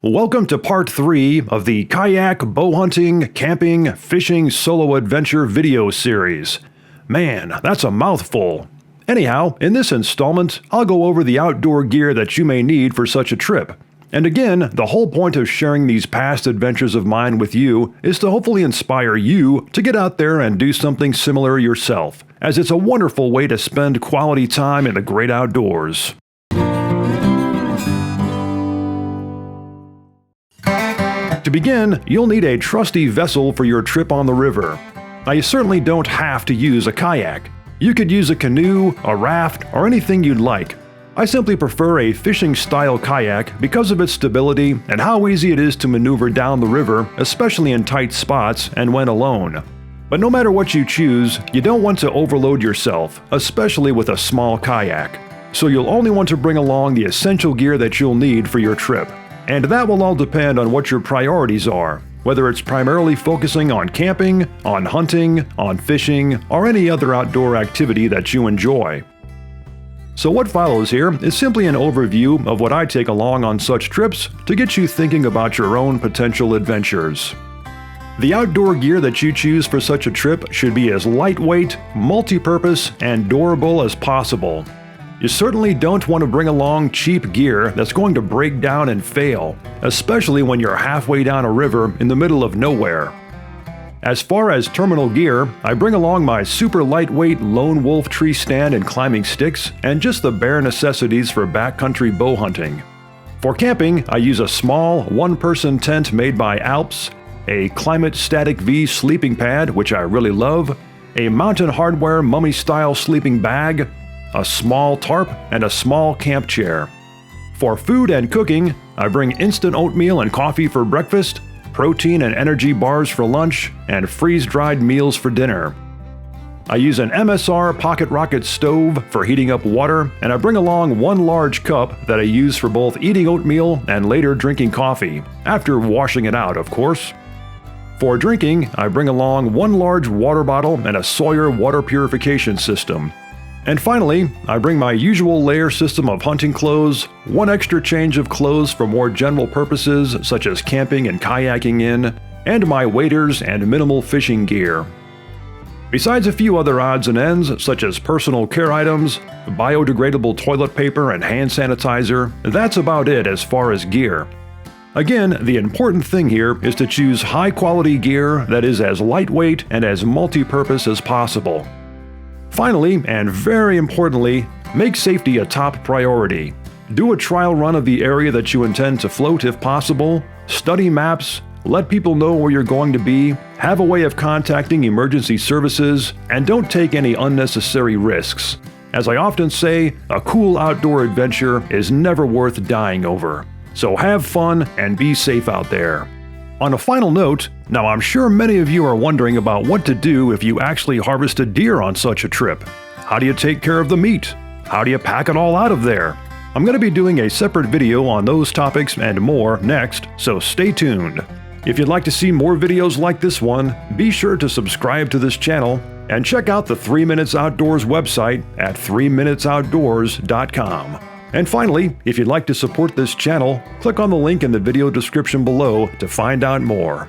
Welcome to part 3 of the Kayak, Bowhunting, Camping, Fishing Solo Adventure video series. Man, that's a mouthful. Anyhow, in this installment, I'll go over the outdoor gear that you may need for such a trip. And again, the whole point of sharing these past adventures of mine with you is to hopefully inspire you to get out there and do something similar yourself, as it's a wonderful way to spend quality time in the great outdoors. To begin, you'll need a trusty vessel for your trip on the river. Now, you certainly don't have to use a kayak. You could use a canoe, a raft, or anything you'd like. I simply prefer a fishing-style kayak because of its stability and how easy it is to maneuver down the river, especially in tight spots and when alone. But no matter what you choose, you don't want to overload yourself, especially with a small kayak. So you'll only want to bring along the essential gear that you'll need for your trip. And that will all depend on what your priorities are, whether it's primarily focusing on camping, on hunting, on fishing, or any other outdoor activity that you enjoy. So what follows here is simply an overview of what I take along on such trips to get you thinking about your own potential adventures. The outdoor gear that you choose for such a trip should be as lightweight, multi-purpose, and durable as possible. You certainly don't want to bring along cheap gear that's going to break down and fail, especially when you're halfway down a river in the middle of nowhere. As far as terminal gear, I bring along my super lightweight lone wolf tree stand and climbing sticks, and just the bare necessities for backcountry bow hunting. For camping, I use a small one-person tent made by Alps, a Climate Static V sleeping pad, which I really love, a Mountain Hardware mummy-style sleeping bag, a small tarp, and a small camp chair. For food and cooking, I bring instant oatmeal and coffee for breakfast, protein and energy bars for lunch, and freeze-dried meals for dinner. I use an MSR Pocket Rocket stove for heating up water, and I bring along one large cup that I use for both eating oatmeal and later drinking coffee, after washing it out, of course. For drinking, I bring along one large water bottle and a Sawyer water purification system. And finally, I bring my usual layer system of hunting clothes, one extra change of clothes for more general purposes such as camping and kayaking in, and my waders and minimal fishing gear. Besides a few other odds and ends such as personal care items, biodegradable toilet paper and hand sanitizer, that's about it as far as gear. Again, the important thing here is to choose high-quality gear that is as lightweight and as multi-purpose as possible. Finally, and very importantly, make safety a top priority. Do a trial run of the area that you intend to float if possible, study maps, let people know where you're going to be, have a way of contacting emergency services, and don't take any unnecessary risks. As I often say, a cool outdoor adventure is never worth dying over. So have fun and be safe out there. On a final note, now I'm sure many of you are wondering about what to do if you actually harvest a deer on such a trip. How do you take care of the meat? How do you pack it all out of there? I'm going to be doing a separate video on those topics and more next, so stay tuned. If you'd like to see more videos like this one, be sure to subscribe to this channel and check out the 3 Minutes Outdoors website at 3minutesoutdoors.com. And finally, if you'd like to support this channel, click on the link in the video description below to find out more.